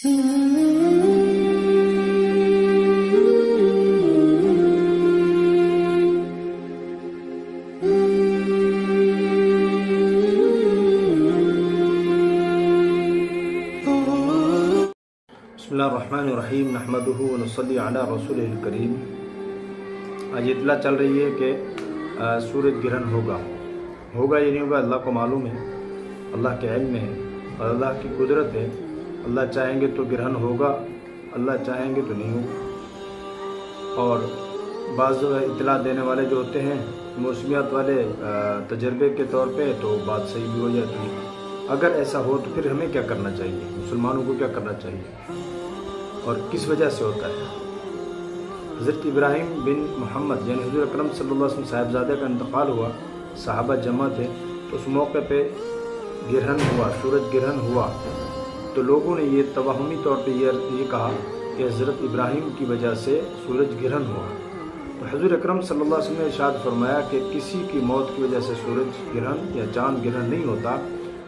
بسم اللہ الرحمن الرحیم نحمدہ ونصلی علی رسولہ الکریم۔ آج اطلاع چل رہی ہے کہ سورج گرہن ہوگا یا نہیں ہوگا، اللہ کو معلوم ہے، اللہ کے علم میں ہے اور اللہ کی قدرت ہے۔ اللہ چاہیں گے تو گرہن ہوگا، اللہ چاہیں گے تو نہیں ہوگا۔ اور بعض اطلاع دینے والے جو ہوتے ہیں موسمیات والے تجربے کے طور پہ، تو بات صحیح بھی ہو جاتی ہے۔ اگر ایسا ہو تو پھر ہمیں کیا کرنا چاہیے، مسلمانوں کو کیا کرنا چاہیے اور کس وجہ سے ہوتا ہے؟ حضرت ابراہیم بن محمد یعنی حضور اکرم صلی اللہ علیہ وسلم صاحبزادہ کا انتقال ہوا، صحابہ جمع تھے، تو اس موقع پہ گرہن ہوا، سورج گرہن ہوا، تو لوگوں نے یہ توہمی طور پہ یہ کہا کہ حضرت ابراہیم کی وجہ سے سورج گرہن ہوا۔ تو حضور اکرم صلی اللہ علیہ وسلم نے ارشاد فرمایا کہ کسی کی موت کی وجہ سے سورج گرہن یا چاند گرہن نہیں ہوتا،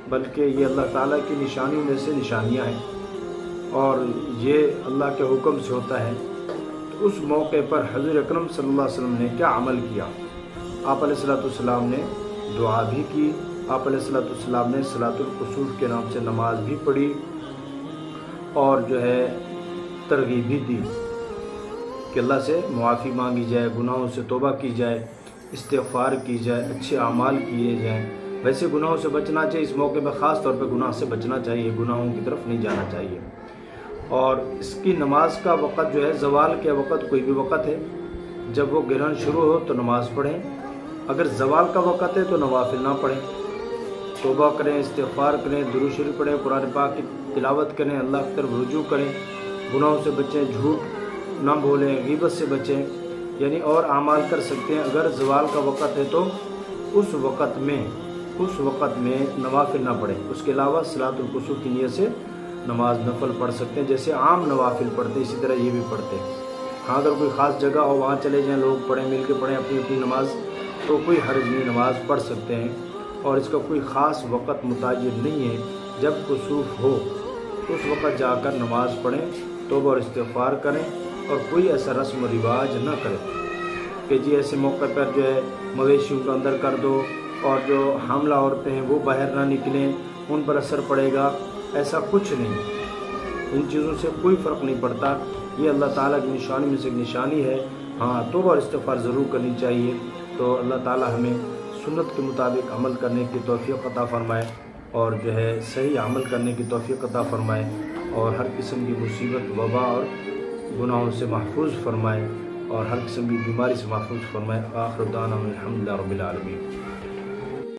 بلکہ یہ اللہ تعالیٰ کی نشانیوں میں سے نشانیاں ہیں اور یہ اللہ کے حکم سے ہوتا ہے۔ تو اس موقع پر حضور اکرم صلی اللہ علیہ وسلم نے کیا عمل کیا؟ آپ علیہ السلام نے دعا بھی کی، آپ علیہ السلام نے صلاۃ الکسوف کے نام سے نماز بھی پڑھی اور ترغیب بھی دی کہ اللہ سے معافی مانگی جائے، گناہوں سے توبہ کی جائے، استغفار کی جائے، اچھے اعمال کیے جائیں۔ ویسے گناہوں سے بچنا چاہیے، اس موقع میں خاص طور پہ گناہ سے بچنا چاہیے، گناہوں کی طرف نہیں جانا چاہیے۔ اور اس کی نماز کا وقت زوال کے وقت کوئی بھی وقت ہے، جب وہ گرہن شروع ہو تو نماز پڑھیں، اگر زوال کا وقت ہے تو نوافل نہ پڑھیں، توبہ کریں، استغفار کریں، درود شریف پڑھیں، قرآن پاک کی تلاوت کریں، اللہ کی طرف رجوع کریں، گناہوں سے بچیں، جھوٹ نہ بولیں، غیبت سے بچیں، یعنی اور اعمال کر سکتے ہیں۔ اگر زوال کا وقت ہے تو اس وقت میں نوافل نہ پڑھیں، اس کے علاوہ صلاۃ الکسوف کی نیت سے نماز نفل پڑھ سکتے ہیں، جیسے عام نوافل پڑھتے اسی طرح یہ بھی پڑھتے ہیں۔ ہاں اگر کوئی خاص جگہ ہو وہاں چلے جائیں، لوگ پڑھیں، مل کے پڑھیں اپنی نماز، تو کوئی حرج نہیں، نماز پڑھ سکتے ہیں۔ اور اس کا کوئی خاص وقت متعین نہیں ہے، جب کسوف ہو تو اس وقت جا کر نماز پڑھیں، توبہ اور استغفار کریں، اور کوئی ایسا رسم و رواج نہ کریں کہ ایسے موقع پر مویشیوں کو اندر کر دو اور جو حاملہ عورتیں ہیں وہ باہر نہ نکلیں، ان پر اثر پڑے گا، ایسا کچھ نہیں۔ ان چیزوں سے کوئی فرق نہیں پڑتا، یہ اللہ تعالیٰ کی نشانی میں سے ایک نشانی ہے۔ ہاں توبہ اور استغفار ضرور کرنی چاہیے۔ تو اللہ تعالیٰ ہمیں سنت کے مطابق عمل کرنے کی توفیق عطا فرمائے اور صحیح عمل کرنے کی توفیق عطا فرمائے اور ہر قسم کی مصیبت، وبا اور گناہوں سے محفوظ فرمائے اور ہر قسم کی بیماری سے محفوظ فرمائے۔ آخر دعوانا الحمدللہ رب العالمین۔